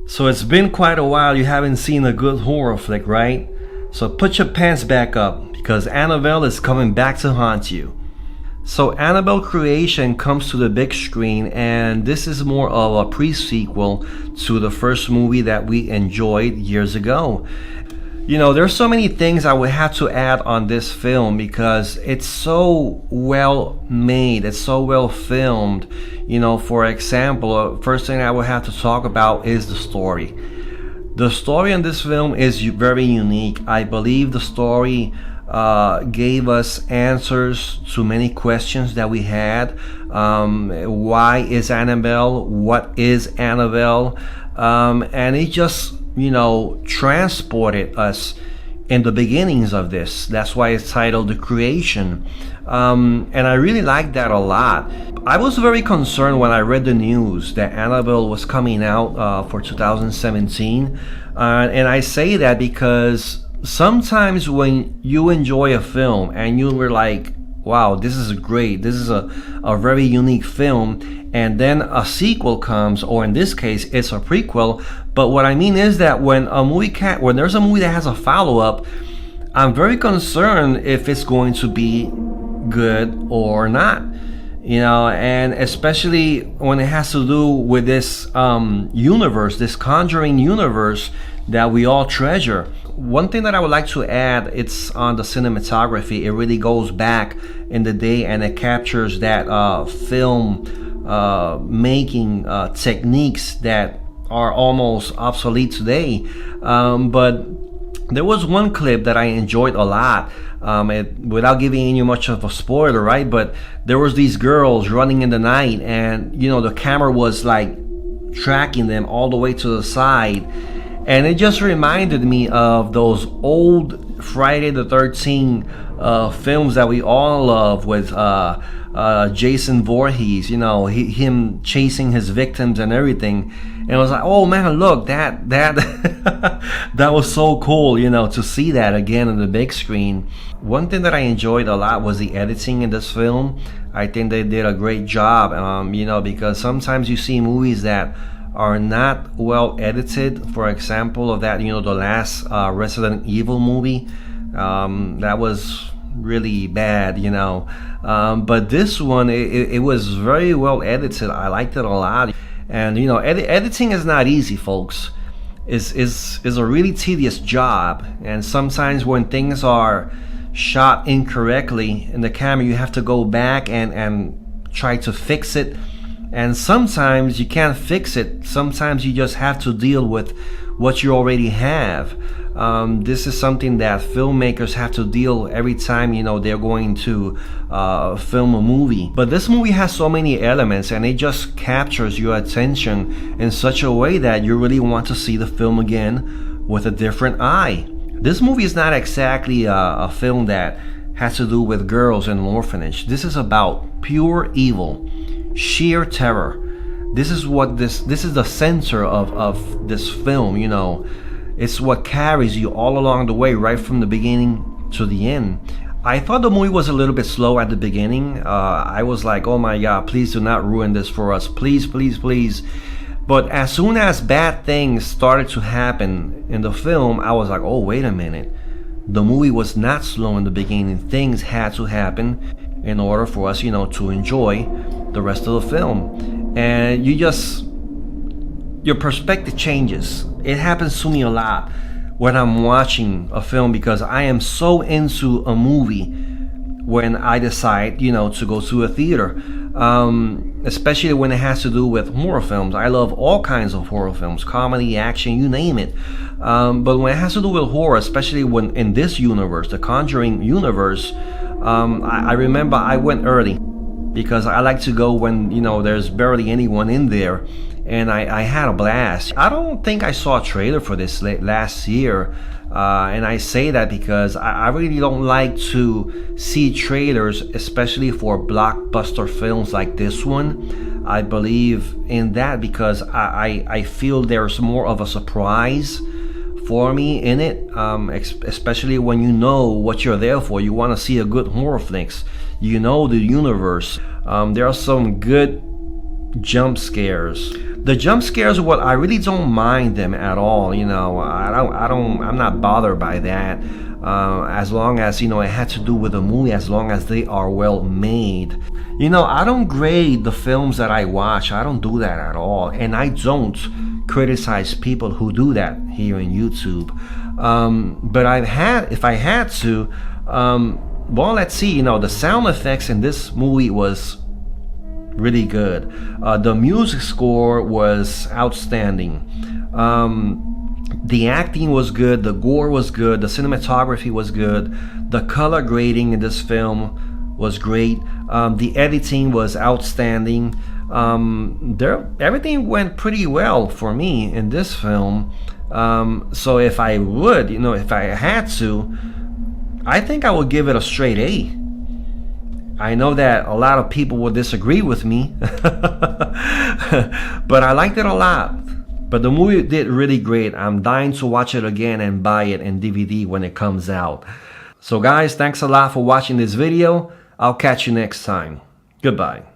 So it's been quite a while you haven't seen a good horror flick, right? So put your pants back up because Annabelle is coming back to haunt you. So Annabelle Creation comes to the big screen, and this is more of a pre-sequel to the first movie that we enjoyed years ago. You know, there's so many things I would have to add on this film because it's so well made, it's so well filmed. You know, for example, first thing I would have to talk about is the story. The story in this film is very unique. I believe the story gave us answers to many questions that we had. Why is Annabelle? What is Annabelle? And it just, you know, transported us in the beginnings of this. That's why it's titled The Creation. And I really like that a lot. I was very concerned when I read the news that Annabelle was coming out for 2017. And I say that because sometimes when you enjoy a film and you were like, wow, this is great, this is a very unique film, and then a sequel comes, or in this case it's a prequel. But what I mean is that when there's a movie that has a follow-up, I'm very concerned if it's going to be good or not, you know, and especially when it has to do with this universe, this Conjuring universe that we all treasure. One thing that I would like to add, it's on the cinematography. It really goes back in the day and it captures that film making techniques that are almost obsolete today. But there was one clip that I enjoyed a lot, without giving you much of a spoiler, right? But there was these girls running in the night, and you know, the camera was like tracking them all the way to the side. And it just reminded me of those old Friday the 13th films that we all love with Jason Voorhees, you know, him chasing his victims and everything. And I was like, oh man, look, that that was so cool, you know, to see that again on the big screen. One thing that I enjoyed a lot was the editing in this film. I think they did a great job, you know, because sometimes you see movies that are not well edited. For example, of that, you know, the last Resident Evil movie, that was really bad, you know. But this one, it was very well edited. I liked it a lot. And you know, editing is not easy, folks. Is a really tedious job. And sometimes when things are shot incorrectly in the camera, you have to go back and try to fix it. And sometimes you can't fix it. Sometimes you just have to deal with what you already have. This is something that filmmakers have to deal every time, you know, they're going to film a movie. But this movie has so many elements, and it just captures your attention in such a way that you really want to see the film again with a different eye. This movie is not exactly a film that has to do with girls in an orphanage. This is about pure evil, sheer terror. This is the center of this film, you know. It's what carries you all along the way, right from the beginning to the end. I thought the movie was a little bit slow at the beginning. I was like, oh my god, please do not ruin this for us, please, please, please. But as soon as bad things started to happen in the film, I was like, oh, wait a minute. The movie was not slow in the beginning. Things had to happen in order for us, you know, to enjoy the rest of the film. And your perspective changes. It happens to me a lot when I'm watching a film, because I am so into a movie when I decide, you know, to go to a theater. Especially when it has to do with horror films. I love all kinds of horror films, comedy, action, you name it. But when it has to do with horror, especially when in this universe, the Conjuring universe, I remember I went early because I like to go when, you know, there's barely anyone in there. And I had a blast. I don't think I saw a trailer for this last year. And I say that because I really don't like to see trailers, especially for blockbuster films like this one. I believe in that because I feel there's more of a surprise for me in it, especially when you know what you're there for. You want to see a good horror flicks. You know the universe. There are some good jump scares. The jump scares, well, I really don't mind them at all. You know, I'm not bothered by that. As long as, you know, it had to do with the movie, as long as they are well made. You know, I don't grade the films that I watch. I don't do that at all. And I don't criticize people who do that here on YouTube. But if I had to, well, let's see, you know, the sound effects in this movie was really good. The music score was outstanding. The acting was good, the gore was good, the cinematography was good, the color grading in this film was great, the editing was outstanding. Everything went pretty well for me in this film. So if I would, you know, if I had to, I think I would give it a straight A. I know that a lot of people will disagree with me, but I liked it a lot. But the movie did really great. I'm dying to watch it again and buy it in DVD when it comes out. So guys, thanks a lot for watching this video. I'll catch you next time. Goodbye.